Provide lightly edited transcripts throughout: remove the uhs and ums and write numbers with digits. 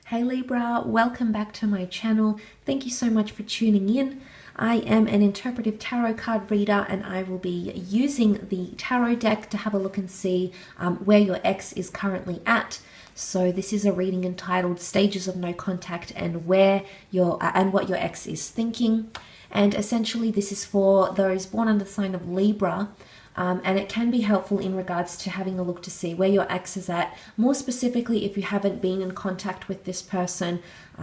Hey Libra, welcome back to my channel. Thank you so much for tuning in. I am an interpretive tarot card reader and I will be using the tarot deck to have a look and see where your ex is currently at. So this is a reading entitled Stages of No Contact and what your ex is thinking. And essentially this is for those born under the sign of Libra. And it can be helpful in regards to having a look to see where your ex is at. More specifically, if you haven't been in contact with this person,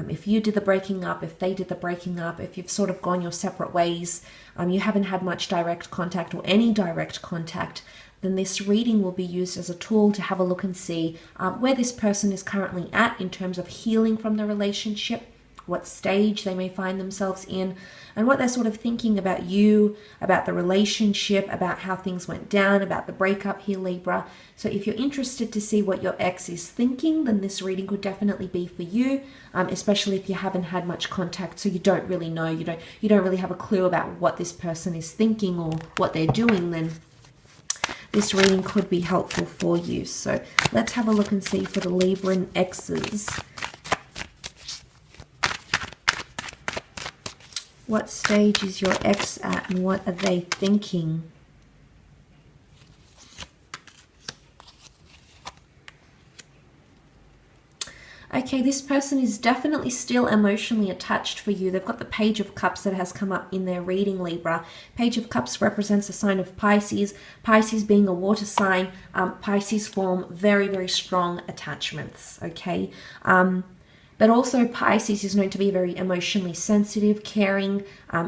if you did the breaking up, if they did the breaking up, if you've sort of gone your separate ways, you haven't had much direct contact or any direct contact, then this reading will be used as a tool to have a look and see where this person is currently at in terms of healing from the relationship, what stage they may find themselves in, and what they're sort of thinking about you, about the relationship, about how things went down, about the breakup here, Libra. So if you're interested to see what your ex is thinking, then this reading could definitely be for you, especially if you haven't had much contact, so you don't really know, you don't really have a clue about what this person is thinking or what they're doing, then this reading could be helpful for you. So let's have a look and see for the Libran exes. What stage is your ex at and what are they thinking? Okay, this person is definitely still emotionally attached for you. They've got the Page of Cups that has come up in their reading, Libra. Page of Cups represents a sign of Pisces. Pisces being a water sign, Pisces form very, very strong attachments, okay? But also Pisces is known to be very emotionally sensitive, caring,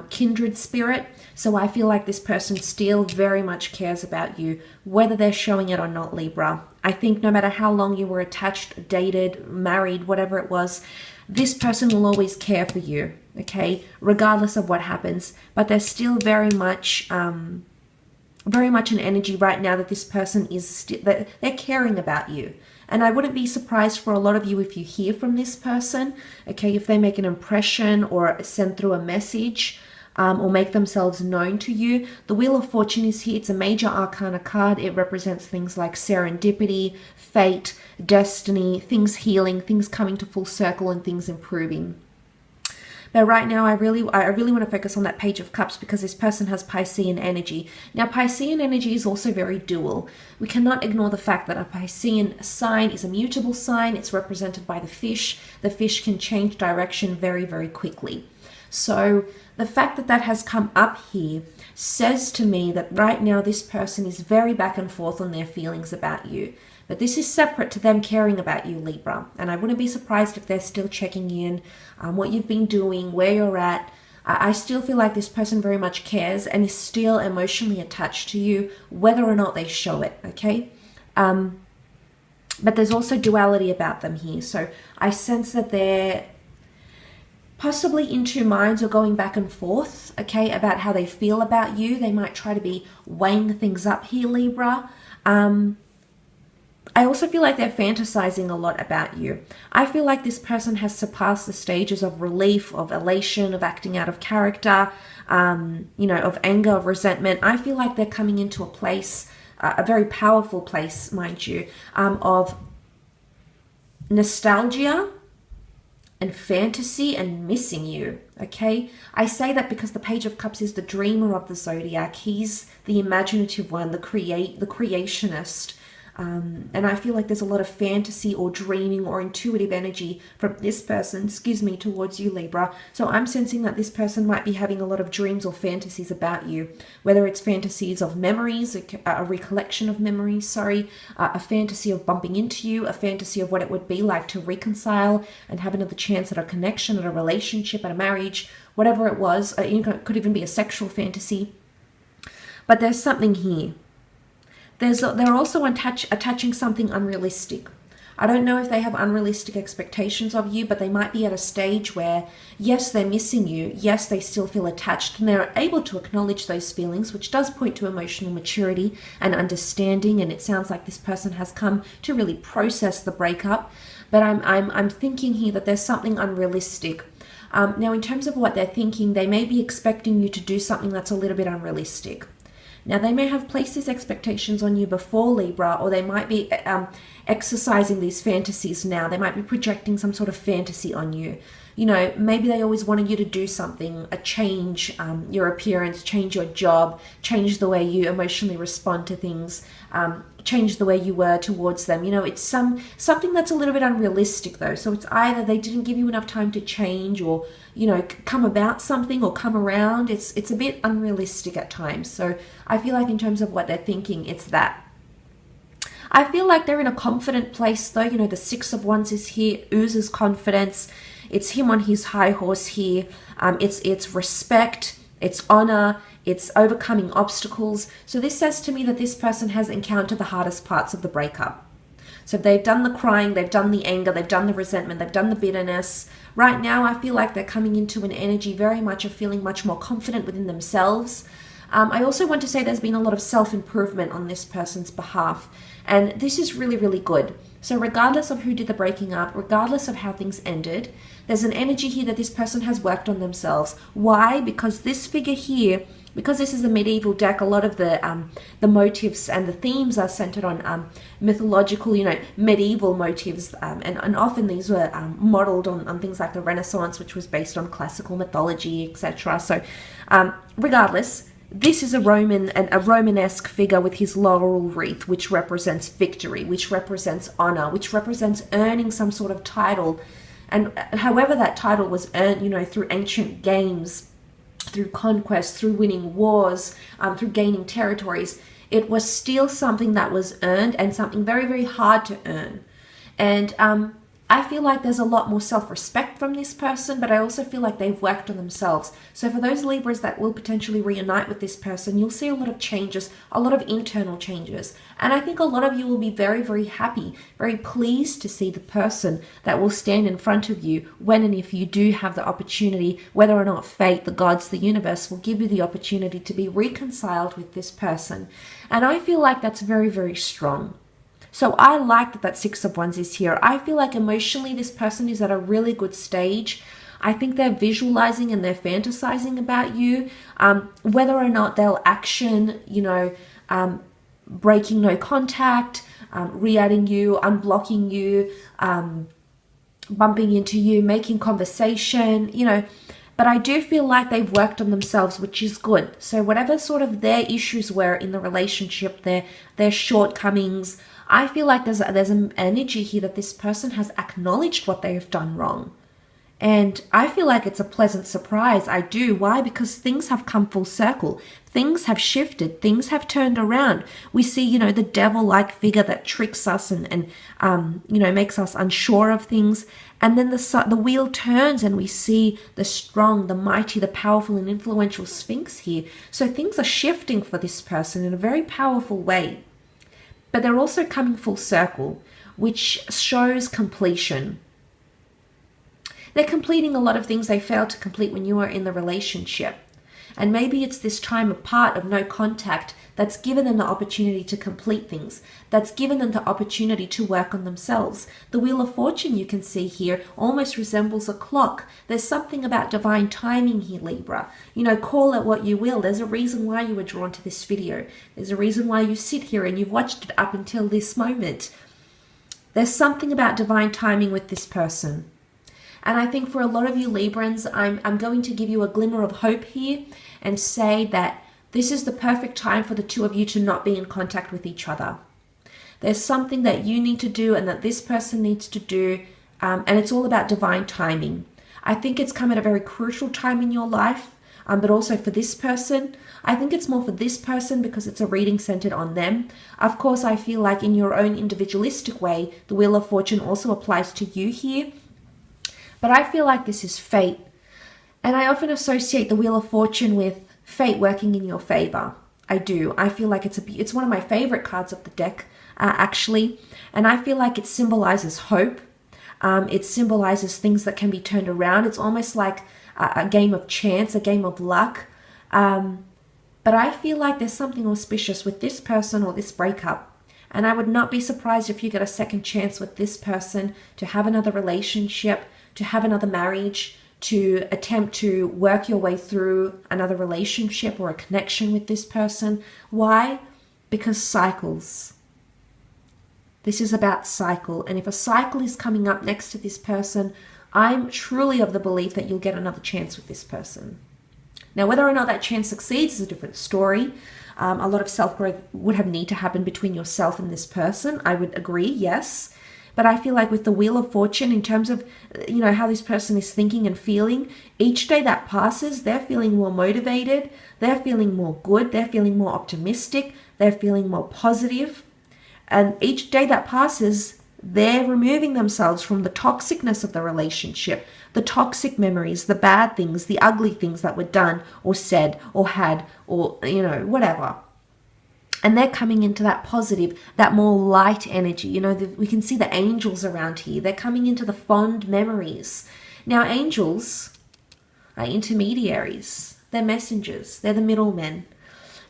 kindred spirit. So I feel like this person still very much cares about you, whether they're showing it or not, Libra. I think no matter how long you were attached, dated, married, whatever it was, this person will always care for you, okay, regardless of what happens. But there's still very much an energy right now that this person is, that they're caring about you. And I wouldn't be surprised for a lot of you if you hear from this person, okay, if they make an impression or send through a message or make themselves known to you. The Wheel of Fortune is here. It's a major arcana card. It represents things like serendipity, fate, destiny, things healing, things coming to full circle and things improving. But right now, I really want to focus on that Page of Cups because this person has Piscean energy. Now, Piscean energy is also very dual. We cannot ignore the fact that a Piscean sign is a mutable sign. It's represented by the fish. The fish can change direction very, very quickly. So the fact that that has come up here says to me that right now this person is very back and forth on their feelings about you. But this is separate to them caring about you, Libra. And I wouldn't be surprised if they're still checking in what you've been doing, where you're at. I still feel like this person very much cares and is still emotionally attached to you, whether or not they show it, okay? But there's also duality about them here. So I sense that they're possibly in two minds or going back and forth, okay, about how they feel about you. They might try to be weighing things up here, Libra. I also feel like they're fantasizing a lot about you. I feel like this person has surpassed the stages of relief, of elation, of acting out of character, of anger, of resentment. I feel like they're coming into a place, a very powerful place, mind you, of nostalgia and fantasy and missing you, okay? I say that because the Page of Cups is the dreamer of the zodiac. He's the imaginative one, the creationist. And I feel like there's a lot of fantasy or dreaming or intuitive energy from this person, towards you, Libra. So I'm sensing that this person might be having a lot of dreams or fantasies about you, whether it's fantasies of memories, a recollection of memories, a fantasy of bumping into you, a fantasy of what it would be like to reconcile and have another chance at a connection, at a relationship, at a marriage, whatever it was. It could even be a sexual fantasy. But there's something here. They're also attaching something unrealistic. I don't know if they have unrealistic expectations of you, but they might be at a stage where, yes, they're missing you. Yes, they still feel attached and they're able to acknowledge those feelings, which does point to emotional maturity and understanding. And it sounds like this person has come to really process the breakup. But I'm thinking here that there's something unrealistic. Now, in terms of what they're thinking, they may be expecting you to do something that's a little bit unrealistic. Now, they may have placed these expectations on you before, Libra, or they might be exercising these fantasies now. They might be projecting some sort of fantasy on you. You know, maybe they always wanted you to do something, a change your appearance, change your job, change the way you emotionally respond to things, change the way you were towards them. You know, it's something that's a little bit unrealistic though. So it's either they didn't give you enough time to change, or, you know, come about something or come around. It's a bit unrealistic at times. So I feel like in terms of what they're thinking, it's that. I feel like they're in a confident place though. You know, the Six of Wands is here, oozes confidence. It's him on his high horse here. It's respect, it's honor, it's overcoming obstacles. So this says to me that this person has encountered the hardest parts of the breakup. So they've done the crying, they've done the anger, they've done the resentment, they've done the bitterness. Right now, I feel like they're coming into an energy very much of feeling much more confident within themselves. I also want to say there's been a lot of self-improvement on this person's behalf. And this is really, really good. So regardless of who did the breaking up, regardless of how things ended, there's an energy here that this person has worked on themselves. Why? Because this figure here, because this is a medieval deck, a lot of the motives and the themes are centered on mythological, you know, medieval motives. And often these were modeled on things like the Renaissance, which was based on classical mythology, etc. So regardless, this is a Romanesque figure with his laurel wreath, which represents victory, which represents honor, which represents earning some sort of title. And however that title was earned, you know, through ancient games, through conquest, through winning wars, through gaining territories, it was still something that was earned and something very, very hard to earn. And I feel like there's a lot more self-respect from this person, but I also feel like they've worked on themselves. So for those Libras that will potentially reunite with this person, you'll see a lot of changes, a lot of internal changes. And I think a lot of you will be very, very happy, very pleased to see the person that will stand in front of you when and if you do have the opportunity, whether or not fate, the gods, the universe will give you the opportunity to be reconciled with this person. And I feel like that's very, very strong. So I like that Six of Wands is here. I feel like emotionally this person is at a really good stage. I think they're visualizing and they're fantasizing about you. Whether or not they'll action, you know, breaking no contact, re-adding you, unblocking you, bumping into you, making conversation, you know. But I do feel like they've worked on themselves, which is good. So whatever sort of their issues were in the relationship, their shortcomings, I feel like there's an energy here that this person has acknowledged what they have done wrong. And I feel like it's a pleasant surprise. I do. Why? Because things have come full circle. Things have shifted. Things have turned around. We see, you know, the devil-like figure that tricks us and you know, makes us unsure of things. And then the wheel turns and we see the strong, the mighty, the powerful and influential Sphinx here. So things are shifting for this person in a very powerful way. But they're also coming full circle, which shows completion. They're completing a lot of things they failed to complete when you were in the relationship. And maybe it's this time apart of no contact that's given them the opportunity to complete things, that's given them the opportunity to work on themselves. The Wheel of Fortune you can see here almost resembles a clock. There's something about divine timing here, Libra. You know, call it what you will. There's a reason why you were drawn to this video. There's a reason why you sit here and you've watched it up until this moment. There's something about divine timing with this person. And I think for a lot of you Librans, I'm going to give you a glimmer of hope here and say that this is the perfect time for the two of you to not be in contact with each other. There's something that you need to do and that this person needs to do, and it's all about divine timing. I think it's come at a very crucial time in your life, but also for this person. I think it's more for this person because it's a reading centered on them. Of course, I feel like in your own individualistic way, the Wheel of Fortune also applies to you here. But I feel like this is fate. And I often associate the Wheel of Fortune with fate working in your favor. I do. I feel like it's one of my favorite cards of the deck, actually. And I feel like it symbolizes hope. It symbolizes things that can be turned around. It's almost like a game of chance, a game of luck. But I feel like there's something auspicious with this person or this breakup. And I would not be surprised if you get a second chance with this person to have another relationship, to have another marriage, to attempt to work your way through another relationship or a connection with this person. Why? Because cycles. This is about cycle. And if a cycle is coming up next to this person, I'm truly of the belief that you'll get another chance with this person. Now, whether or not that chance succeeds is a different story. A lot of self-growth would have need to happen between yourself and this person. I would agree, yes. But I feel like with the Wheel of Fortune, in terms of, how this person is thinking and feeling, each day that passes, they're feeling more motivated, they're feeling more good, they're feeling more optimistic, they're feeling more positive. And each day that passes, they're removing themselves from the toxicness of the relationship, the toxic memories, the bad things, the ugly things that were done or said or had or, whatever. And they're coming into that positive, that more light energy. We can see the angels around here. They're coming into the fond memories. Now, angels are intermediaries. They're messengers. They're the middlemen.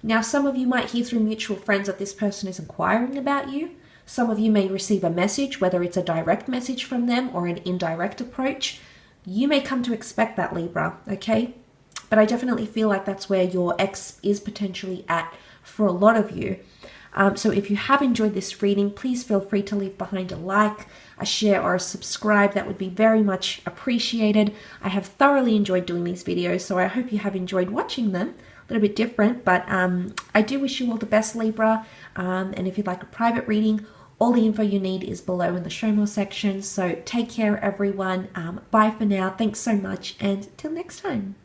Now, some of you might hear through mutual friends that this person is inquiring about you. Some of you may receive a message, whether it's a direct message from them or an indirect approach. You may come to expect that, Libra, okay? But I definitely feel like that's where your ex is potentially at for a lot of you. So if you have enjoyed this reading, please feel free to leave behind a like, a share, or a subscribe. That would be very much appreciated. I have thoroughly enjoyed doing these videos, so I hope you have enjoyed watching them. A little bit different, but I do wish you all the best, Libra. And if you'd like a private reading, all the info you need is below in the show more section. So take care, everyone. Bye for now. Thanks so much, and till next time.